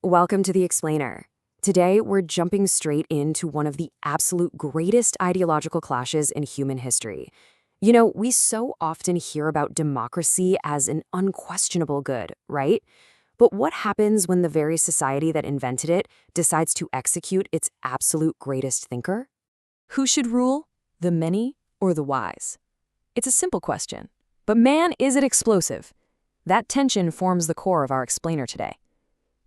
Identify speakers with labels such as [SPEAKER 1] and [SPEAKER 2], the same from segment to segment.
[SPEAKER 1] Welcome to The Explainer. Today, we're jumping straight into one of the absolute greatest ideological clashes in human history. We so often hear about democracy as an unquestionable good, right? But what happens when the very society that invented it decides to execute its absolute greatest thinker? Who should rule? The many or the wise? It's a simple question. But man, is it explosive. That tension forms the core of our explainer today.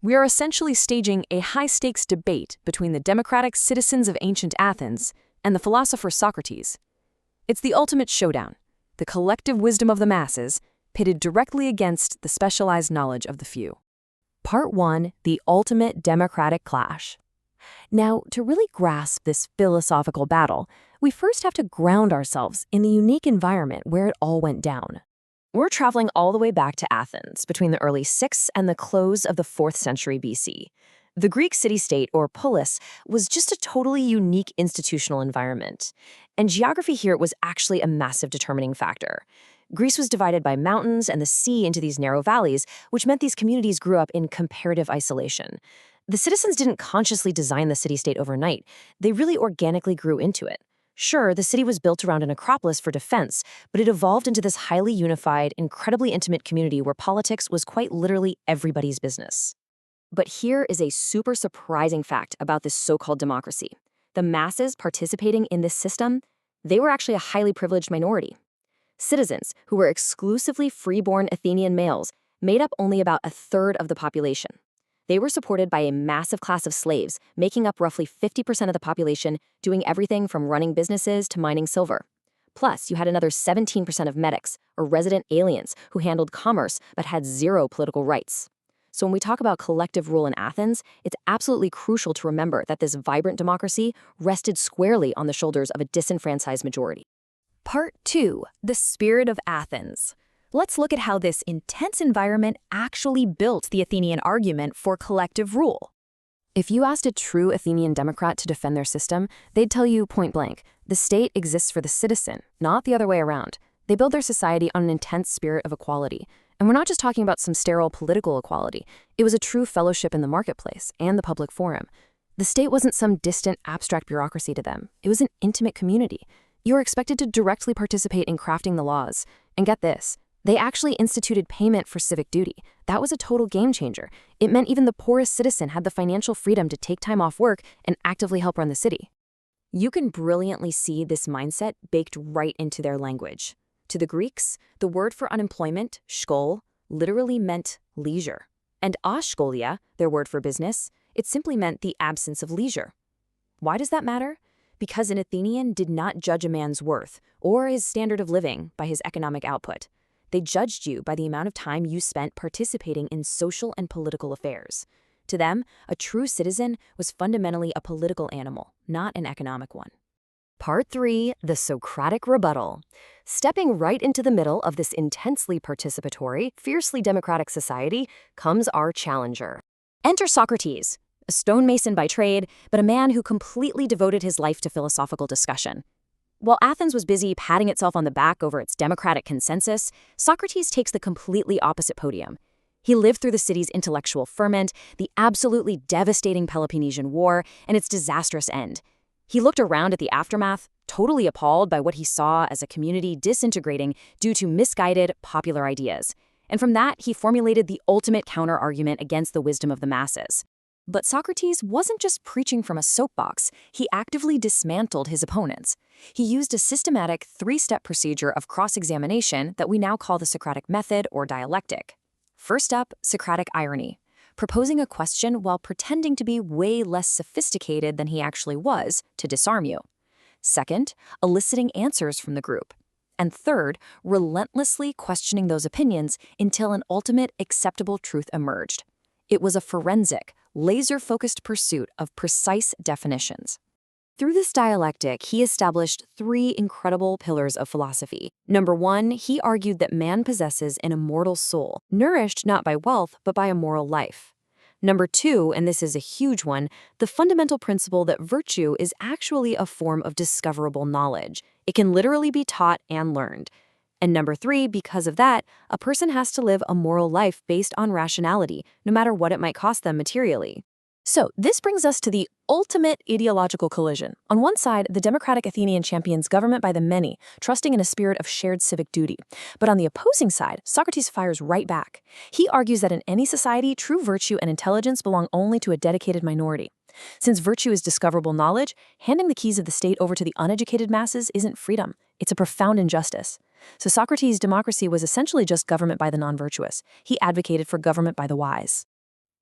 [SPEAKER 1] We are essentially staging a high-stakes debate between the democratic citizens of ancient Athens and the philosopher Socrates. It's the ultimate showdown, the collective wisdom of the masses pitted directly against the specialized knowledge of the few. Part 1, the ultimate democratic clash. Now, to really grasp this philosophical battle, we first have to ground ourselves in the unique environment where it all went down. We're traveling all the way back to Athens between the early 6th and the close of the 4th century BC. The Greek city-state, or polis, was just a totally unique institutional environment. And geography here was actually a massive determining factor. Greece was divided by mountains and the sea into these narrow valleys, which meant these communities grew up in comparative isolation. The citizens didn't consciously design the city-state overnight. They really organically grew into it. Sure, the city was built around an acropolis for defense, but it evolved into this highly unified, incredibly intimate community where politics was quite literally everybody's business. But here is a super surprising fact about this so-called democracy. The masses participating in this system, they were actually a highly privileged minority. Citizens, who were exclusively free-born Athenian males, made up only about a third of the population. They were supported by a massive class of slaves, making up roughly 50% of the population, doing everything from running businesses to mining silver. Plus, you had another 17% of medics, or resident aliens, who handled commerce but had zero political rights. So when we talk about collective rule in Athens, it's absolutely crucial to remember that this vibrant democracy rested squarely on the shoulders of a disenfranchised majority. Part 2, the spirit of Athens. Let's look at how this intense environment actually built the Athenian argument for collective rule. If you asked a true Athenian democrat to defend their system, they'd tell you point blank, the state exists for the citizen, not the other way around. They build their society on an intense spirit of equality. And we're not just talking about some sterile political equality. It was a true fellowship in the marketplace and the public forum. The state wasn't some distant, abstract bureaucracy to them. It was an intimate community. You were expected to directly participate in crafting the laws. And get this, they actually instituted payment for civic duty. That was a total game changer. It meant even the poorest citizen had the financial freedom to take time off work and actively help run the city. You can brilliantly see this mindset baked right into their language. To the Greeks, the word for unemployment, skol, literally meant leisure. And askolia, their word for business, it simply meant the absence of leisure. Why does that matter? Because an Athenian did not judge a man's worth or his standard of living by his economic output. They judged you by the amount of time you spent participating in social and political affairs. To them, a true citizen was fundamentally a political animal, not an economic one. Part 3, the Socratic rebuttal. Stepping right into the middle of this intensely participatory, fiercely democratic society comes our challenger. Enter Socrates, a stonemason by trade, but a man who completely devoted his life to philosophical discussion. While Athens was busy patting itself on the back over its democratic consensus, Socrates takes the completely opposite podium. He lived through the city's intellectual ferment, the absolutely devastating Peloponnesian War, and its disastrous end. He looked around at the aftermath, totally appalled by what he saw as a community disintegrating due to misguided, popular ideas. And from that, he formulated the ultimate counter-argument against the wisdom of the masses. But Socrates wasn't just preaching from a soapbox. He actively dismantled his opponents. He used a systematic three-step procedure of cross-examination that we now call the Socratic method or dialectic. First up, Socratic irony, proposing a question while pretending to be way less sophisticated than he actually was to disarm you. Second, eliciting answers from the group. And third, relentlessly questioning those opinions until an ultimate acceptable truth emerged. It was a forensic, laser-focused pursuit of precise definitions. Through this dialectic, he established 3 incredible pillars of philosophy. Number 1, he argued that man possesses an immortal soul, nourished not by wealth, but by a moral life. Number 2, and this is a huge one, the fundamental principle that virtue is actually a form of discoverable knowledge. It can literally be taught and learned. And number 3, because of that, a person has to live a moral life based on rationality, no matter what it might cost them materially. So, this brings us to the ultimate ideological collision. On one side, the democratic Athenian champions government by the many, trusting in a spirit of shared civic duty. But on the opposing side, Socrates fires right back. He argues that in any society, true virtue and intelligence belong only to a dedicated minority. Since virtue is discoverable knowledge, handing the keys of the state over to the uneducated masses isn't freedom. It's a profound injustice. So Socrates' democracy was essentially just government by the non-virtuous. He advocated for government by the wise.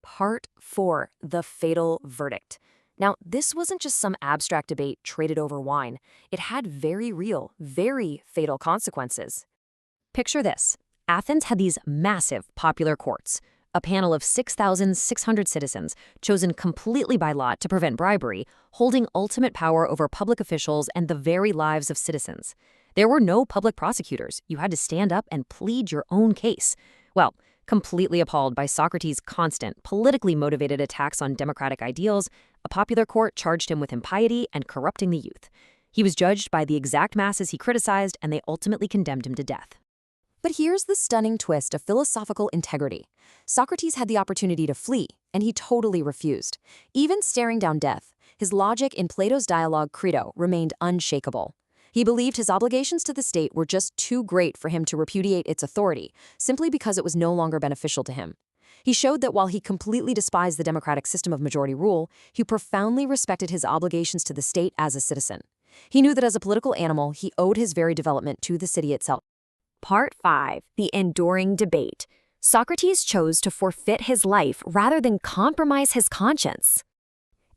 [SPEAKER 1] Part 4, the fatal verdict. Now, this wasn't just some abstract debate traded over wine. It had very real, very fatal consequences. Picture this. Athens had these massive popular courts, a panel of 6,600 citizens, chosen completely by lot to prevent bribery, holding ultimate power over public officials and the very lives of citizens. There were no public prosecutors. You had to stand up and plead your own case. Well, completely appalled by Socrates' constant, politically motivated attacks on democratic ideals, a popular court charged him with impiety and corrupting the youth. He was judged by the exact masses he criticized, and they ultimately condemned him to death. But here's the stunning twist of philosophical integrity. Socrates had the opportunity to flee, and he totally refused. Even staring down death, his logic in Plato's dialogue Crito remained unshakable. He believed his obligations to the state were just too great for him to repudiate its authority, simply because it was no longer beneficial to him. He showed that while he completely despised the democratic system of majority rule, he profoundly respected his obligations to the state as a citizen. He knew that as a political animal, he owed his very development to the city itself. Part 5, the enduring debate. Socrates chose to forfeit his life rather than compromise his conscience.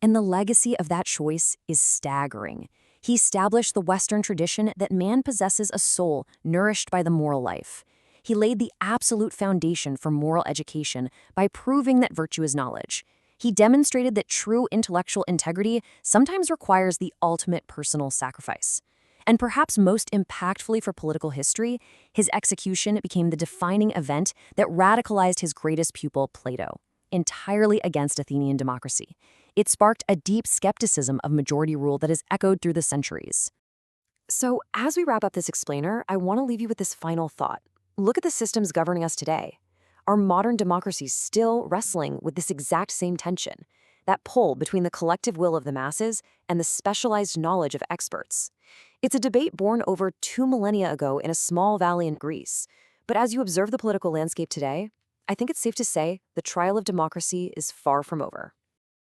[SPEAKER 1] And the legacy of that choice is staggering. He established the Western tradition that man possesses a soul nourished by the moral life. He laid the absolute foundation for moral education by proving that virtue is knowledge. He demonstrated that true intellectual integrity sometimes requires the ultimate personal sacrifice. And perhaps most impactfully for political history, his execution became the defining event that radicalized his greatest pupil, Plato, entirely against Athenian democracy. It sparked a deep skepticism of majority rule that has echoed through the centuries. So, as we wrap up this explainer, I want to leave you with this final thought. Look at the systems governing us today. Our modern democracy is still wrestling with this exact same tension, that pull between the collective will of the masses and the specialized knowledge of experts. It's a debate born over 2 millennia ago in a small valley in Greece. But as you observe the political landscape today, I think it's safe to say the trial of democracy is far from over.